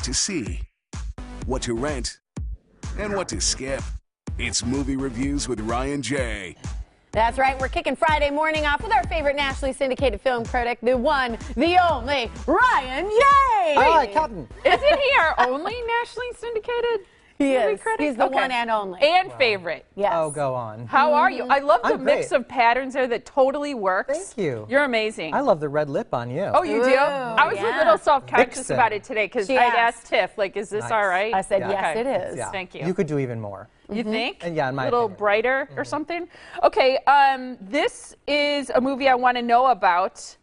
what to see, what to rent, and what to skip. It's Movie Reviews with Ryan J. That's right, we're kicking Friday morning off with our favorite nationally syndicated film critic, the one, the only, Ryan J. All right, Captain. Isn't he our only nationally syndicated movie critic? He's the one and only. And favorite. Yes. Oh, go on. How are you? I love the I'm mix great. of patterns there that totally works. Thank you. You're amazing. I love the red lip on you. Oh, you do? I was a little self-conscious Vixen. about it today because She I'd asked. asked Tiff, like, is this Nice. all right? I said, Yeah. yes, Okay. it is. Yeah. Thank you. You could do even more. You think? Yeah, in my A little opinion. brighter or something? Okay, this is a movie I want to know about.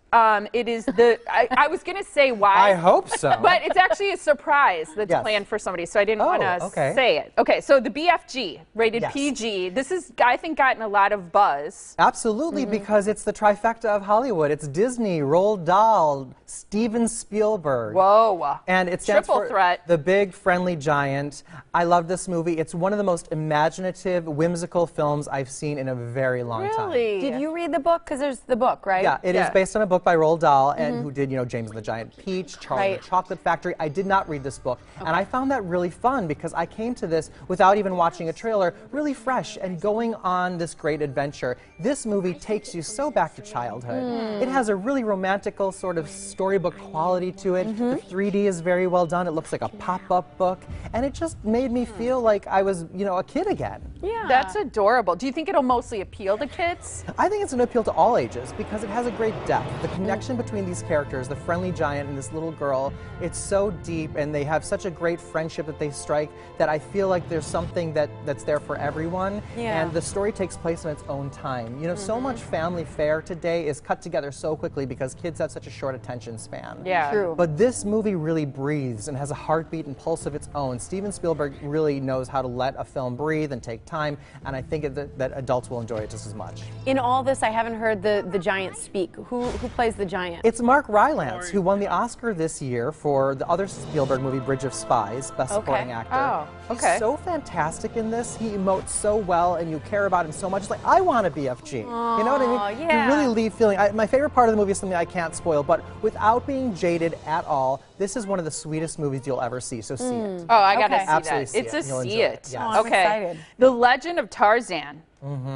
It is the, I was going to say why. I hope so. But it's actually a surprise that's Yes. planned for somebody, so I didn't want to okay. say it. Okay, so the BFG, rated Yes. PG. This is, I think, gotten a lot of buzz. Absolutely, because it's the trifecta of Hollywood. It's Disney, Roald Dahl, Steven Spielberg. Whoa. And it stands Triple for threat. The Big Friendly Giant. I love this movie. It's one of the most imaginative, whimsical films I've seen in a very long time. Really? Did you read the book? Because there's the book, right? Yeah, it is Yeah. based on a book by Roald Dahl, and who did, James and the Giant Peach, Charlie and Right. the Chocolate Factory. I did not read this book, and I found that really fun because I came to this without even watching a trailer, really fresh and going on this great adventure. This movie takes you so back to childhood. It has a really romantical sort of storybook quality to it. The 3D is very well done. It looks like a pop-up book, and it just made me feel like I was, a kid again. Yeah. That's adorable. Do you think it'll mostly appeal to kids? I think it's an appeal to all ages because it has a great depth. The connection between these characters, the friendly giant and this little girl, it's so deep, and they have such a great friendship that they strike that I feel like there's something that's there for everyone. Yeah. And the story takes place in its own time. So much family fare today is cut together so quickly because kids have such a short attention span. Yeah. True. But this movie really breathes and has a heartbeat and pulse of its own. Steven Spielberg really knows how to let a film breathe and take time, and I think that adults will enjoy it just as much. In all this, I haven't heard the giant speak. Who plays the giant? It's Mark Rylance, who won the Oscar this year for the other Spielberg movie, Bridge of Spies, Best Supporting Actor. Oh, okay. He's so fantastic in this. He emotes so well, and you care about him so much. It's like, I want a BFG. You know what I mean? Yeah. You really leave feeling. My favorite part of the movie is something I can't spoil, but without being jaded at all, this is one of the sweetest movies you'll ever see, so see it. Oh, I gotta Okay. see Absolutely that. see It's it. a You'll see enjoy it. it. Yes. Oh, I'm Okay. excited. The Legend of Tarzan.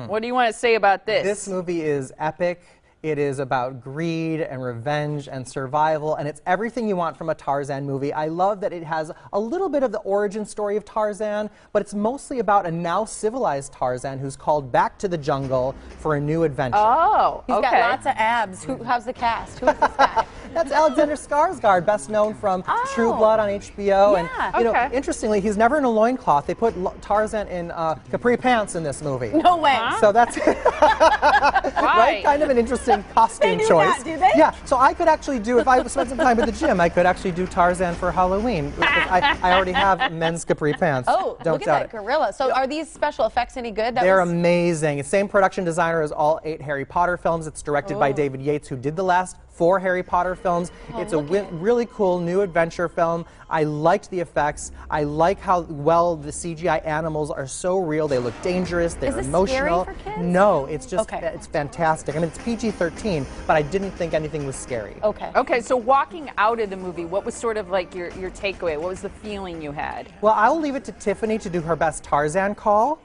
What do you want to say about this? This movie is epic. It is about greed and revenge and survival, and it's everything you want from a Tarzan movie. I love that it has a little bit of the origin story of Tarzan, but it's mostly about a now civilized Tarzan who's called back to the jungle for a new adventure. Oh, He's okay. got lots of abs. How's the cast? Who is this guy? That's Alexander Skarsgård, best known from True Blood on HBO. Yeah. And Okay. interestingly, he's never in a loincloth. They put Tarzan in capri pants in this movie. No way. So that's Why? right, kind of an interesting costume They do choice. that, do they? Yeah, so I could actually do, if I spent some time at the gym, I could actually do Tarzan for Halloween. Because I already have men's capri pants. Oh, Don't look at doubt that it. gorilla. So are these special effects any good? They're amazing. It's same production designer as all 8 Harry Potter films. It's directed by David Yates, who did the last 4 Harry Potter films. It's a really cool new adventure film. I liked the effects. I like how well the CGI animals are so real. They look dangerous. They're Is this emotional. scary for kids? No, it's just Okay. it's fantastic. I mean, it's PG-13, but I didn't think anything was scary. Okay. Okay, so walking out of the movie, what was sort of like your takeaway? What was the feeling you had? Well, I'll leave it to Tiffany to do her best Tarzan call.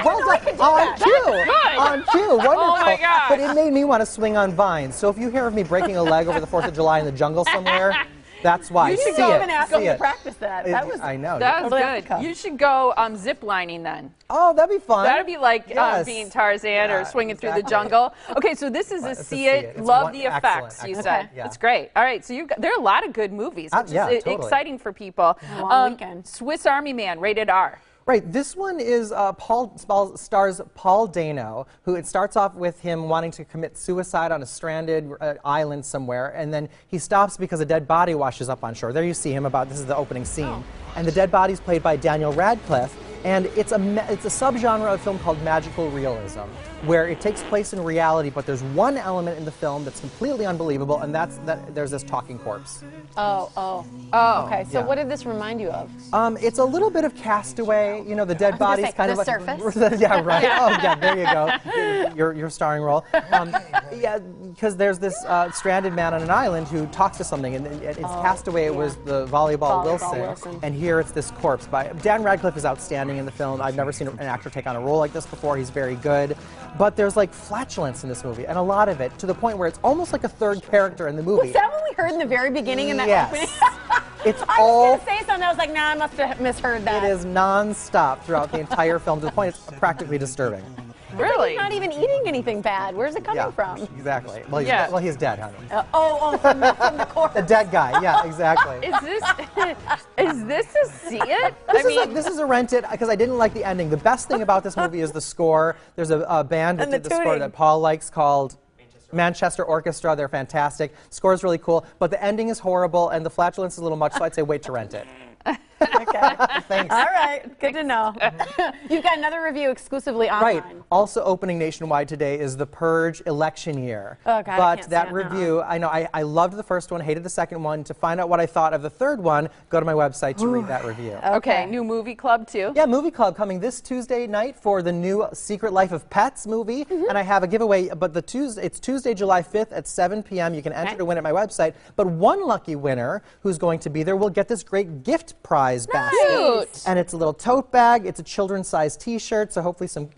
Well done. On cue. On cue. Wonderful. Oh my gosh. But it made me want to swing on vines. So if you hear of me breaking a leg over the 4th of July in the jungle somewhere, that's why. You should See go it. and ask See him to it. practice that. That was. I know. That was Totally off the good. cuff. You should go zip lining then. Oh, that'd be fun. That'd be like Yes. being Tarzan or Yeah, swinging through the exactly. jungle. Okay, so this is a It's a see it. It's Love one- the effects. excellent, You excellent. said Yeah. it's great. All right, so there are a lot of good movies, which yeah, is totally. exciting for people. Long weekend. Swiss Army Man, rated R. Right, this one is stars Paul Dano, who it starts off with him wanting to commit suicide on a stranded island somewhere, and then he stops because a dead body washes up on shore. There you see him this is the opening scene. And the dead body's played by Daniel Radcliffe, And it's a subgenre of film called magical realism, where it takes place in reality, but there's one element in the film that's completely unbelievable, and that's that there's this talking corpse. Oh. Okay, so Yeah. what did this remind you of? It's a little bit of Castaway, you know, the dead bodies say, kind The of Surface? Yeah, right. Oh, yeah, there you go. Your starring role. Yeah, because there's this stranded man on an island who talks to something, and it's Castaway. It was the volleyball Wilson, and here it's this corpse. Dan Radcliffe is outstanding in the film. I've never seen an actor take on a role like this before. He's very good. But there's like flatulence in this movie, and a lot of it, to the point where it's almost like a third character in the movie. Was that what we heard in the very beginning in that Yes. opening? It's I all. was going to say something. I was like, nah, I must have misheard that. It is non-stop throughout the entire film, to the point it's practically disturbing. Really? He's not even eating anything bad. Where's it coming from? Exactly. Well, Yeah. he's dead, honey. From the corpse. The dead guy. Yeah, exactly. Is this a see it? This is a rent it, because I didn't like the ending. The best thing about this movie is the score. There's a band that And the did the score tuning. that Paul likes called Manchester Orchestra. They're fantastic. Score's really cool, but the ending is horrible, and the flatulence is a little much, so I'd say wait to rent it. Okay. Thanks. All right. Good to know. You've got another review exclusively online. Right. Also opening nationwide today is The Purge election year. Oh, God, I but can't that stand that review, I know I loved the first one, hated the second one. To find out what I thought of the third one, go to my website to read that review. Okay, new movie club too. Yeah, movie club coming this Tuesday night for the new Secret Life of Pets movie, and I have a giveaway. But it's Tuesday, July 5th at 7 p.m. You can enter to win at my website. But one lucky winner who's going to be there will get this great gift prize basket. Cute. And it's a little tote bag. It's a children's-sized T-shirt, so hopefully some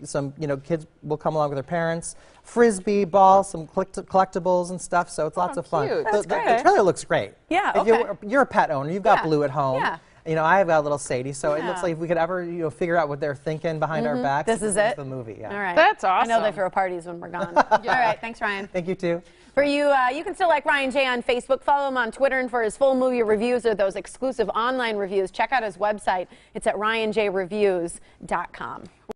kids will come along with their parents. Frisbee, ball, some collectibles and stuff. So it's lots of fun. cute. The trailer looks great. Yeah, If you're a pet owner, you've got Yeah. Blue at home. Yeah. You know, I've got a little Sadie, so it Yeah. looks like if we could ever figure out what they're thinking behind our backs. This is it? The movie. Yeah. All right. That's I know they awesome. throw parties when we're gone. All right. Thanks, Ryan. Thank you too. For you, you can still like Ryan J on Facebook. Follow him on Twitter, and for his full movie reviews or those exclusive online reviews, check out his website. It's at ryanjreviews.com.